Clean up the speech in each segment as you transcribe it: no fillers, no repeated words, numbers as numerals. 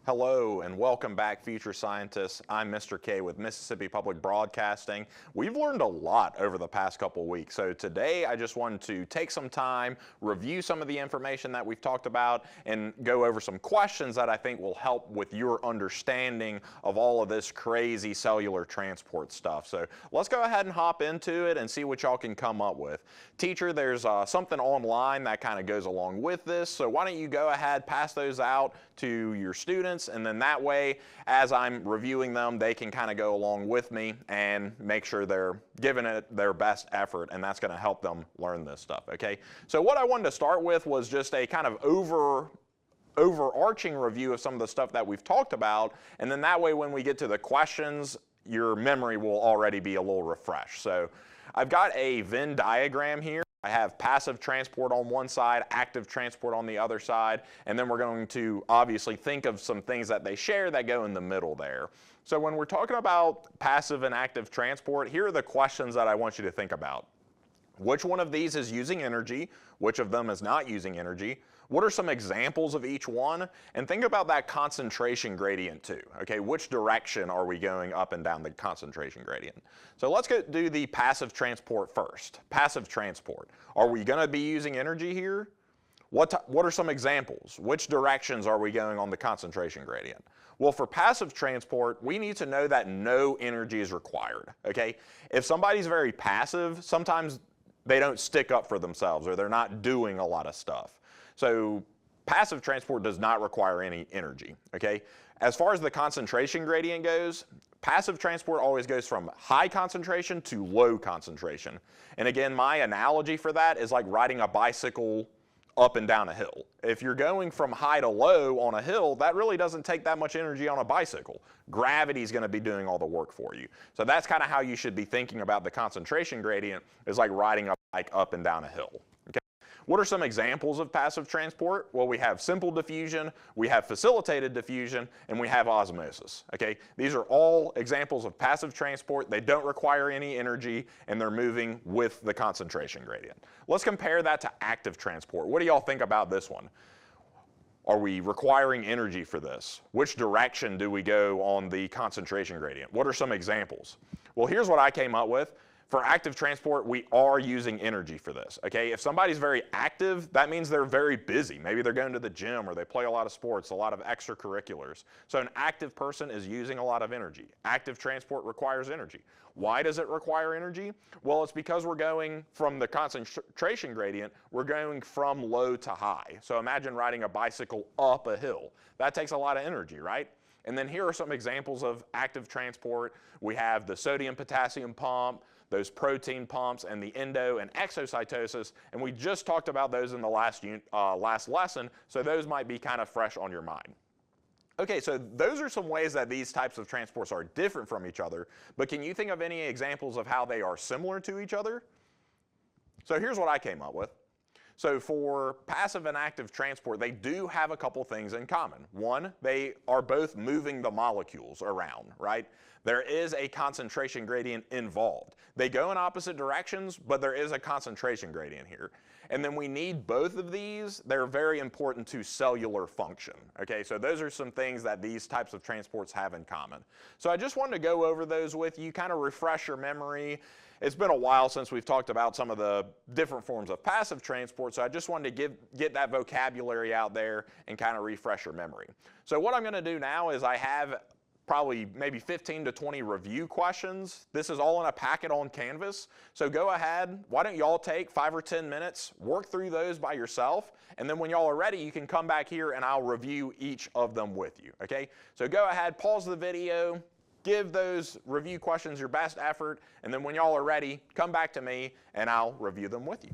Hello and welcome back, future scientists. I'm Mr. K with Mississippi Public Broadcasting. We've learned a lot over the past couple weeks, so today I just wanted to take some time, review some of the information that we've talked about, and go over some questions that I think will help with your understanding of all of this crazy cellular transport stuff. So let's go ahead and hop into it and see what y'all can come up with. Teacher, there's something online that kind of goes along with this, so why don't you go ahead, pass those out to your students, and then that way, as I'm reviewing them, they can kind of go along with me and make sure they're giving it their best effort, and that's going to help them learn this stuff, okay? So what I wanted to start with was just a kind of overarching review of some of the stuff that we've talked about, and then that way when we get to the questions, your memory will already be a little refreshed. So I've got a Venn diagram here. I have passive transport on one side, active transport on the other side, and then we're going to obviously think of some things that they share that go in the middle there. So when we're talking about passive and active transport, here are the questions that I want you to think about. Which one of these is using energy? Which of them is not using energy? What are some examples of each one? And think about that concentration gradient too. Okay, which direction are we going up and down the concentration gradient? So let's go do the passive transport first. Passive transport. Are we going to be using energy here? What are some examples? Which directions are we going on the concentration gradient? Well, for passive transport, we need to know that no energy is required. Okay, if somebody's very passive, sometimes they don't stick up for themselves or they're not doing a lot of stuff. So passive transport does not require any energy, okay? As far as the concentration gradient goes, passive transport always goes from high concentration to low concentration. And again, my analogy for that is like riding a bicycle up and down a hill. If you're going from high to low on a hill, that really doesn't take that much energy on a bicycle. Gravity is going to be doing all the work for you. So that's kind of how you should be thinking about the concentration gradient, is like riding a bike up and down a hill. Okay? What are some examples of passive transport? Well, we have simple diffusion, we have facilitated diffusion, and we have osmosis. Okay? These are all examples of passive transport. They don't require any energy, and they're moving with the concentration gradient. Let's compare that to active transport. What do y'all think about this one? Are we requiring energy for this? Which direction do we go on the concentration gradient? What are some examples? Well, here's what I came up with. For active transport, we are using energy for this, okay? If somebody's very active, that means they're very busy. Maybe they're going to the gym or they play a lot of sports, a lot of extracurriculars. So an active person is using a lot of energy. Active transport requires energy. Why does it require energy? Well, it's because we're going from the concentration gradient, we're going from low to high. So imagine riding a bicycle up a hill. That takes a lot of energy, right? And then here are some examples of active transport. We have the sodium-potassium pump, those protein pumps, and the endo and exocytosis, and we just talked about those in the last lesson, so those might be kind of fresh on your mind. Okay, so those are some ways that these types of transports are different from each other, but can you think of any examples of how they are similar to each other? So here's what I came up with. So for passive and active transport, they do have a couple things in common. One, they are both moving the molecules around, right? There is a concentration gradient involved. They go in opposite directions, but there is a concentration gradient here. And then we need both of these. They're very important to cellular function, okay? So those are some things that these types of transports have in common. So I just wanted to go over those with you, kind of refresh your memory. It's been a while since we've talked about some of the different forms of passive transport, so I just wanted to get that vocabulary out there and kind of refresh your memory. So what I'm going to do now is I have probably maybe 15 to 20 review questions. This is all in a packet on Canvas. So go ahead, why don't y'all take 5 or 10 minutes, work through those by yourself, and then when y'all are ready, you can come back here and I'll review each of them with you, okay? So go ahead, pause the video, give those review questions your best effort, and then when y'all are ready, come back to me and I'll review them with you.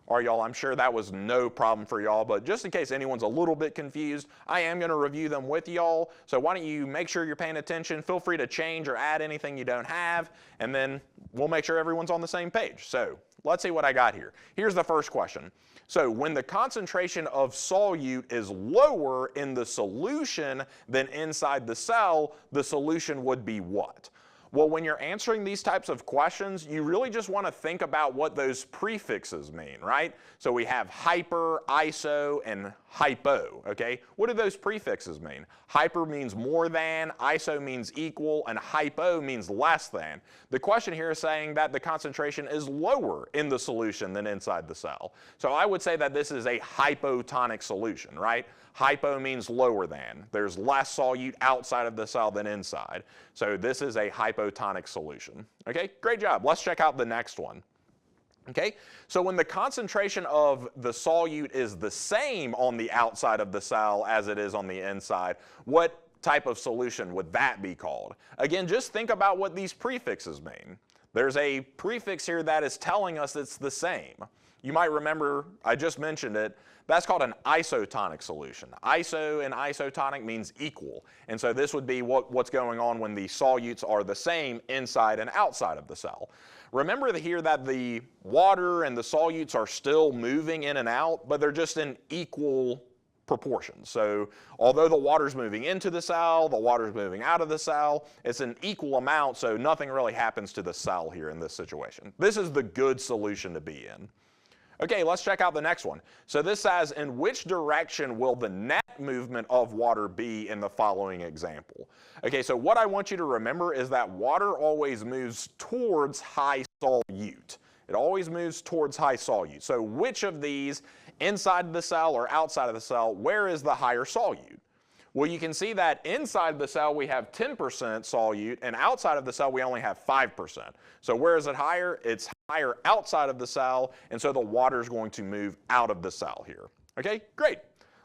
All right, y'all, I'm sure that was no problem for y'all, but just in case anyone's a little bit confused, I am going to review them with y'all. So why don't you make sure you're paying attention, feel free to change or add anything you don't have, and then we'll make sure everyone's on the same page. So let's see what I got here. Here's the first question. So when the concentration of solute is lower in the solution than inside the cell, the solution would be what? Well, when you're answering these types of questions, you really just want to think about what those prefixes mean, right? So we have hyper, iso, and hypo, okay? What do those prefixes mean? Hyper means more than, iso means equal, and hypo means less than. The question here is saying that the concentration is lower in the solution than inside the cell. So I would say that this is a hypotonic solution, right? Hypo means lower than. There's less solute outside of the cell than inside. So this is a hypotonic solution. Okay, great job. Let's check out the next one. Okay, so when the concentration of the solute is the same on the outside of the cell as it is on the inside, what type of solution would that be called? Again, just think about what these prefixes mean. There's a prefix here that is telling us it's the same. You might remember, I just mentioned it, that's called an isotonic solution. Iso and isotonic means equal. And so this would be what's going on when the solutes are the same inside and outside of the cell. Remember here that the water and the solutes are still moving in and out, but they're just in equal proportions. So although the water's moving into the cell, the water's moving out of the cell, it's an equal amount, so nothing really happens to the cell here in this situation. This is the good solution to be in. Okay, let's check out the next one. So this says, in which direction will the net movement of water be in the following example? Okay, so what I want you to remember is that water always moves towards high solute. It always moves towards high solute. So which of these, inside the cell or outside of the cell, where is the higher solute? Well, you can see that inside the cell we have 10% solute, and outside of the cell we only have 5%. So where is it higher? It's higher outside of the cell, and so the water is going to move out of the cell here. Okay, great.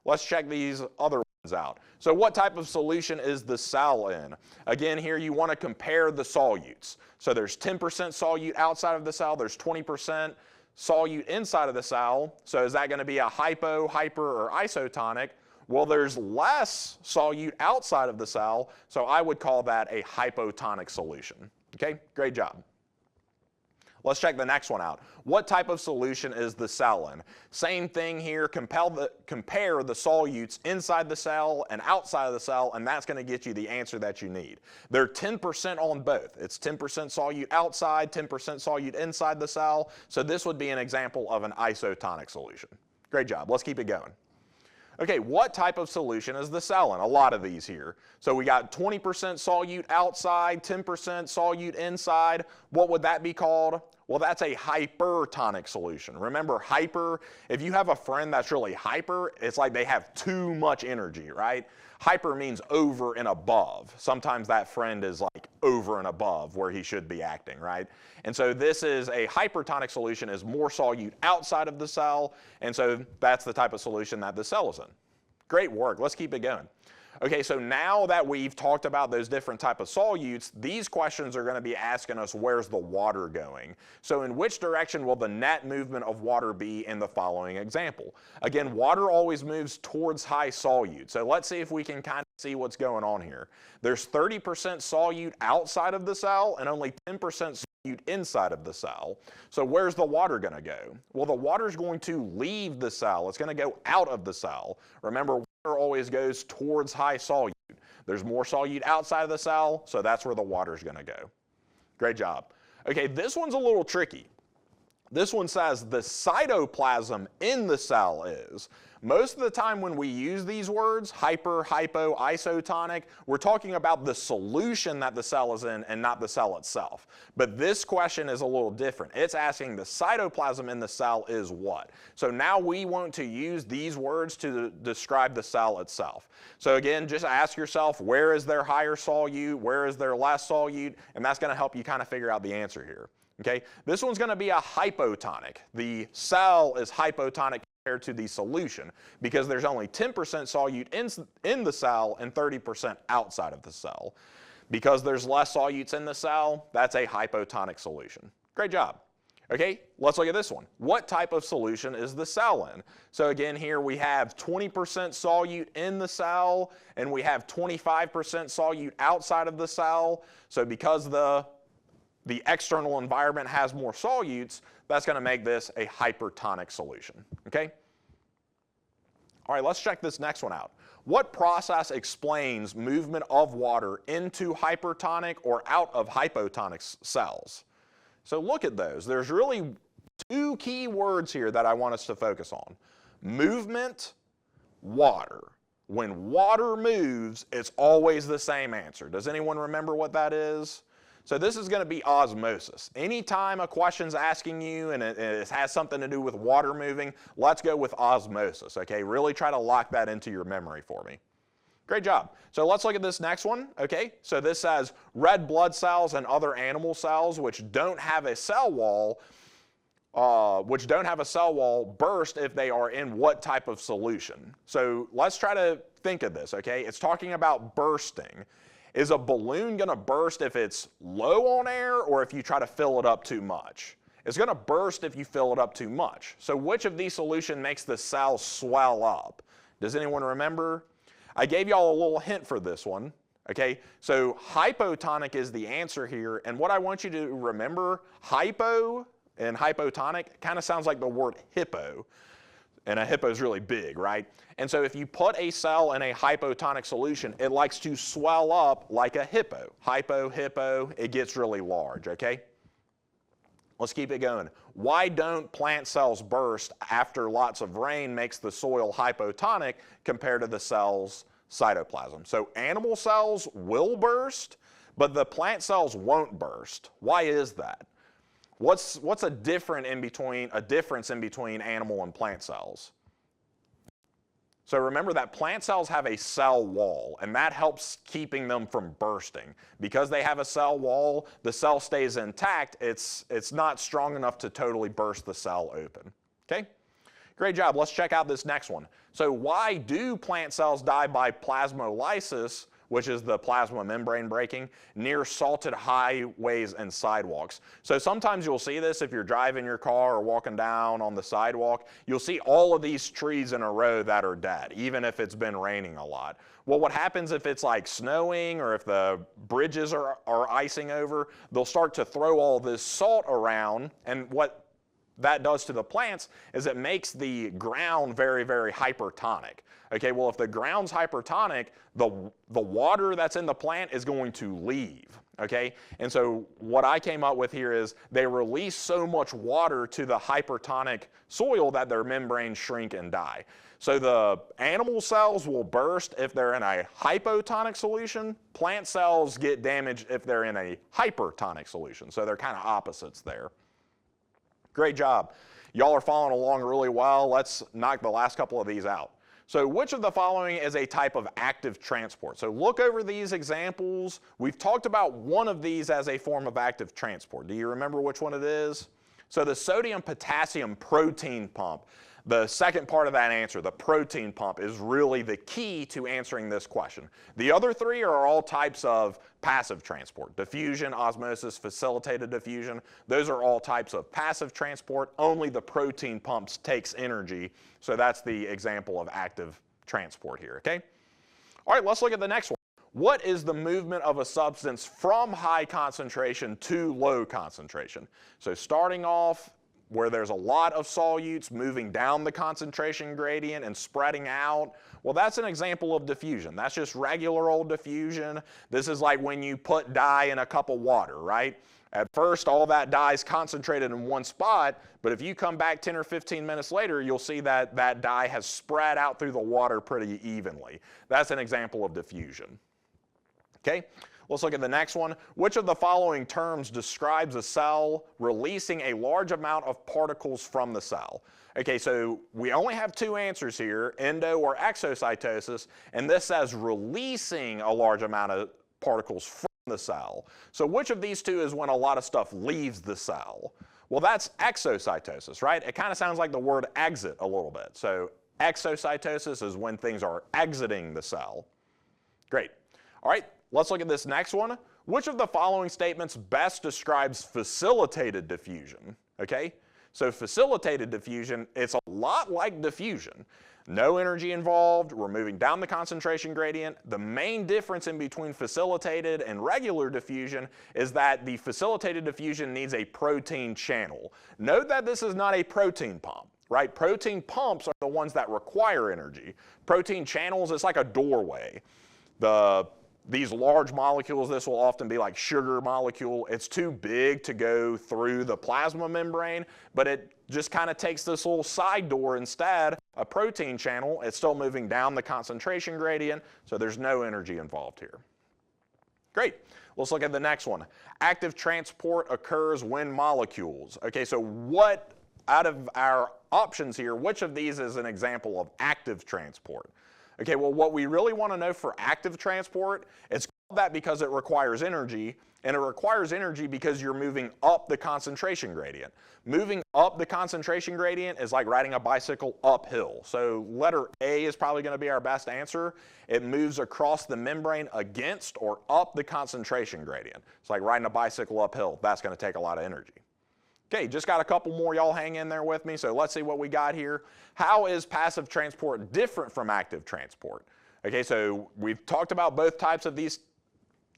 Let's check these other ones out. So what type of solution is the cell in? Again, here you want to compare the solutes. So there's 10% solute outside of the cell, there's 20% solute inside of the cell. So is that going to be a hypo, hyper, or isotonic? Well, there's less solute outside of the cell, so I would call that a hypotonic solution. Okay, great job. Let's check the next one out. What type of solution is the cell in? Same thing here, compare the solutes inside the cell and outside of the cell, and that's going to get you the answer that you need. They're 10% on both. It's 10% solute outside, 10% solute inside the cell, so this would be an example of an isotonic solution. Great job. Let's keep it going. Okay, what type of solution is the cell in? A lot of these here. So we got 20% solute outside, 10% solute inside. What would that be called? Well, that's a hypertonic solution. Remember, hyper, if you have a friend that's really hyper, it's like they have too much energy, right? Hyper means over and above. Sometimes that friend is like over and above where he should be acting, right? And so this is a hypertonic solution, is more solute outside of the cell, and so that's the type of solution that the cell is in. Great work, let's keep it going. Okay, so now that we've talked about those different type of solutes, these questions are going to be asking us where's the water going. So in which direction will the net movement of water be in the following example? Again, water always moves towards high solute. So let's see if we can kind of see what's going on here. There's 30% solute outside of the cell and only 10% solute inside of the cell. So where's the water going to go? Well, the water's going to leave the cell. It's going to go out of the cell. Remember, water always goes towards high solute. There's more solute outside of the cell, so that's where the water's going to go. Great job. Okay, this one's a little tricky. This one says the cytoplasm in the cell is. Most of the time when we use these words, hyper, hypo, isotonic, we're talking about the solution that the cell is in and not the cell itself. But this question is a little different. It's asking the cytoplasm in the cell is what? So now we want to use these words to describe the cell itself. So again, just ask yourself, where is there higher solute? Where is there less solute? And that's going to help you kind of figure out the answer here. Okay, this one's going to be a hypotonic. The cell is hypotonic compared to the solution because there's only 10% solute in the cell and 30% outside of the cell. Because there's less solutes in the cell, that's a hypotonic solution. Great job. Okay, let's look at this one. What type of solution is the cell in? So again, here we have 20% solute in the cell and we have 25% solute outside of the cell. So because the external environment has more solutes, that's going to make this a hypertonic solution. Okay? All right, let's check this next one out. What process explains movement of water into hypertonic or out of hypotonic cells? So look at those. There's really two key words here that I want us to focus on. Movement, water. When water moves, it's always the same answer. Does anyone remember what that is? So this is going to be osmosis. Anytime a question's asking you and it has something to do with water moving, let's go with osmosis, okay? Really try to lock that into your memory for me. Great job. So let's look at this next one, okay? So this says red blood cells and other animal cells which don't have a cell wall burst if they are in what type of solution? So let's try to think of this, okay? It's talking about bursting. Is a balloon going to burst if it's low on air or if you try to fill it up too much? It's going to burst if you fill it up too much. So which of these solutions makes the cell swell up? Does anyone remember? I gave y'all a little hint for this one. Okay, so hypotonic is the answer here, and what I want you to remember, hypo and hypotonic kind of sounds like the word hippo, and a hippo is really big, right? And so if you put a cell in a hypotonic solution, it likes to swell up like a hippo. Hypo, hippo, it gets really large, okay? Let's keep it going. Why don't plant cells burst after lots of rain makes the soil hypotonic compared to the cell's cytoplasm? So animal cells will burst, but the plant cells won't burst. Why is that? What's a difference in between animal and plant cells? So remember that plant cells have a cell wall, and that helps keeping them from bursting. Because they have a cell wall, the cell stays intact. It's not strong enough to totally burst the cell open. Okay? Great job. Let's check out this next one. So why do plant cells die by plasmolysis, which is the plasma membrane breaking, near salted highways and sidewalks? So sometimes you'll see this if you're driving your car or walking down on the sidewalk. You'll see all of these trees in a row that are dead, even if it's been raining a lot. Well, what happens if it's like snowing or if the bridges are icing over? They'll start to throw all this salt around, and what that does to the plants is it makes the ground very, very hypertonic. Okay, well, if the ground's hypertonic, the water that's in the plant is going to leave, okay? And so what I came up with here is they release so much water to the hypertonic soil that their membranes shrink and die. So the animal cells will burst if they're in a hypotonic solution. Plant cells get damaged if they're in a hypertonic solution. So they're kind of opposites there. Great job. Y'all are following along really well. Let's knock the last couple of these out. So which of the following is a type of active transport? So look over these examples. We've talked about one of these as a form of active transport. Do you remember which one it is? So the sodium-potassium protein pump. The second part of that answer, the protein pump, is really the key to answering this question. The other three are all types of passive transport. Diffusion, osmosis, facilitated diffusion. Those are all types of passive transport. Only the protein pumps takes energy. So that's the example of active transport here, okay? All right, let's look at the next one. What is the movement of a substance from high concentration to low concentration? So starting off where there's a lot of solutes moving down the concentration gradient and spreading out, well, that's an example of diffusion. That's just regular old diffusion. This is like when you put dye in a cup of water, right? At first, all that dye is concentrated in one spot, but if you come back 10 or 15 minutes later, you'll see that that dye has spread out through the water pretty evenly. That's an example of diffusion. Okay? Let's look at the next one. Which of the following terms describes a cell releasing a large amount of particles from the cell? Okay, so we only have two answers here, endo or exocytosis, and this says releasing a large amount of particles from the cell. So which of these two is when a lot of stuff leaves the cell? Well, that's exocytosis, right? It kind of sounds like the word exit a little bit. So exocytosis is when things are exiting the cell. Great. All right. Let's look at this next one. Which of the following statements best describes facilitated diffusion? Okay, so facilitated diffusion, it's a lot like diffusion. No energy involved, we're moving down the concentration gradient. The main difference in between facilitated and regular diffusion is that the facilitated diffusion needs a protein channel. Note that this is not a protein pump. right? Protein pumps are the ones that require energy. Protein channels, it's like a doorway. These large molecules, this will often be like sugar molecule. It's too big to go through the plasma membrane, but it just kind of takes this little side door instead, a protein channel. It's still moving down the concentration gradient, so there's no energy involved here. Great. Let's look at the next one. Active transport occurs when molecules. Okay, so what out of our options here, which of these is an example of active transport? Okay, well, what we really want to know for active transport, it's called that because it requires energy, and it requires energy because you're moving up the concentration gradient. Moving up the concentration gradient is like riding a bicycle uphill. So letter A is probably going to be our best answer. It moves across the membrane against or up the concentration gradient. It's like riding a bicycle uphill. That's going to take a lot of energy. Okay, just got a couple more. Y'all hang in there with me. So let's see what we got here. How is passive transport different from active transport? Okay, so we've talked about both types of these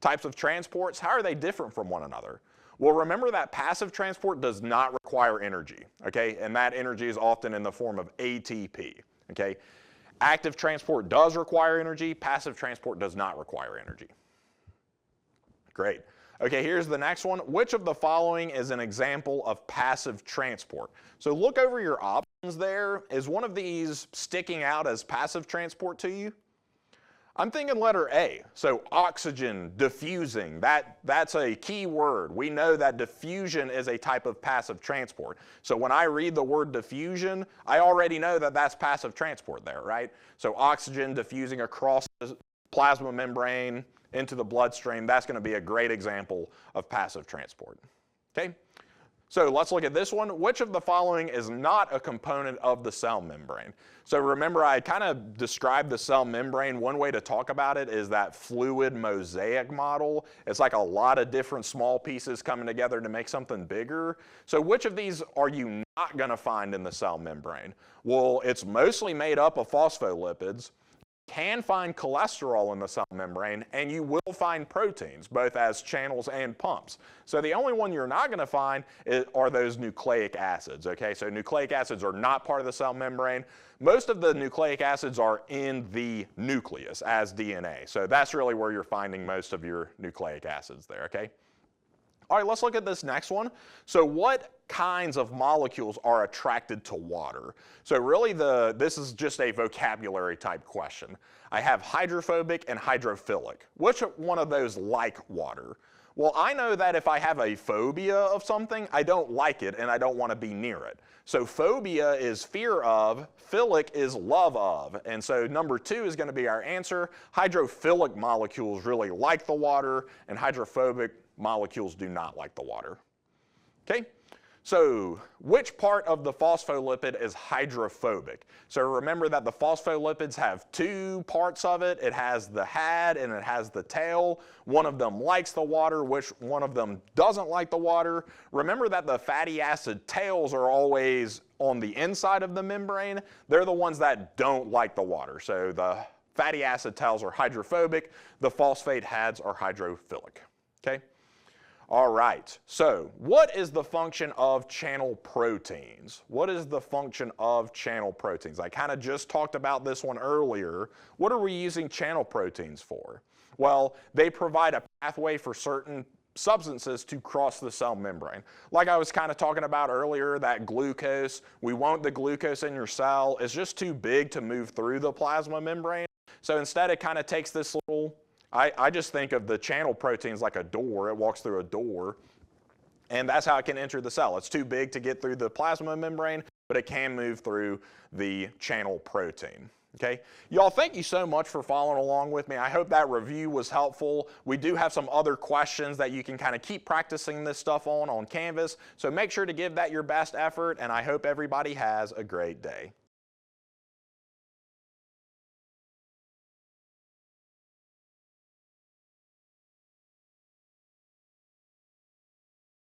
types of transports. How are they different from one another? Well, remember that passive transport does not require energy, okay? And that energy is often in the form of ATP, okay? Active transport does require energy. Passive transport does not require energy. Great. Okay, here's the next one. Which of the following is an example of passive transport? So look over your options there. Is one of these sticking out as passive transport to you? I'm thinking letter A. So oxygen, diffusing, that's a key word. We know that diffusion is a type of passive transport. So when I read the word diffusion, I already know that that's passive transport there, right? So oxygen diffusing across the plasma membrane into the bloodstream, that's going to be a great example of passive transport. Okay? So let's look at this one. Which of the following is not a component of the cell membrane? So remember, I kind of described the cell membrane. One way to talk about it is that fluid mosaic model. It's like a lot of different small pieces coming together to make something bigger. So which of these are you not going to find in the cell membrane? Well, it's mostly made up of phospholipids. Can find cholesterol in the cell membrane, and you will find proteins, both as channels and pumps. So the only one you're not going to find are those nucleic acids, okay? So nucleic acids are not part of the cell membrane. Most of the nucleic acids are in the nucleus as DNA. So that's really where you're finding most of your nucleic acids there, okay? All right, let's look at this next one. So what kinds of molecules are attracted to water? So really this is just a vocabulary type question. I have hydrophobic and hydrophilic. Which one of those like water? Well, I know that if I have a phobia of something, I don't like it and I don't want to be near it. So phobia is fear of, philic is love of. And so number 2 is going to be our answer. Hydrophilic molecules really like the water, and hydrophobic molecules do not like the water. Okay? So which part of the phospholipid is hydrophobic? So remember that the phospholipids have 2 parts of it. It has the head and it has the tail. One of them likes the water, which one of them doesn't like the water. Remember that the fatty acid tails are always on the inside of the membrane. They're the ones that don't like the water. So the fatty acid tails are hydrophobic. The phosphate heads are hydrophilic. Okay? All right, so what is the function of channel proteins? What is the function of channel proteins? I kind of just talked about this one earlier. What are we using channel proteins for? Well, they provide a pathway for certain substances to cross the cell membrane. Like I was kind of talking about earlier, that glucose, we want the glucose in your cell. It's just too big to move through the plasma membrane. So instead it kind of takes this little, I just think of the channel proteins like a door. It walks through a door, and that's how it can enter the cell. It's too big to get through the plasma membrane, but it can move through the channel protein. Okay? Y'all, thank you so much for following along with me. I hope that review was helpful. We do have some other questions that you can kind of keep practicing this stuff on Canvas, so make sure to give that your best effort, and I hope everybody has a great day.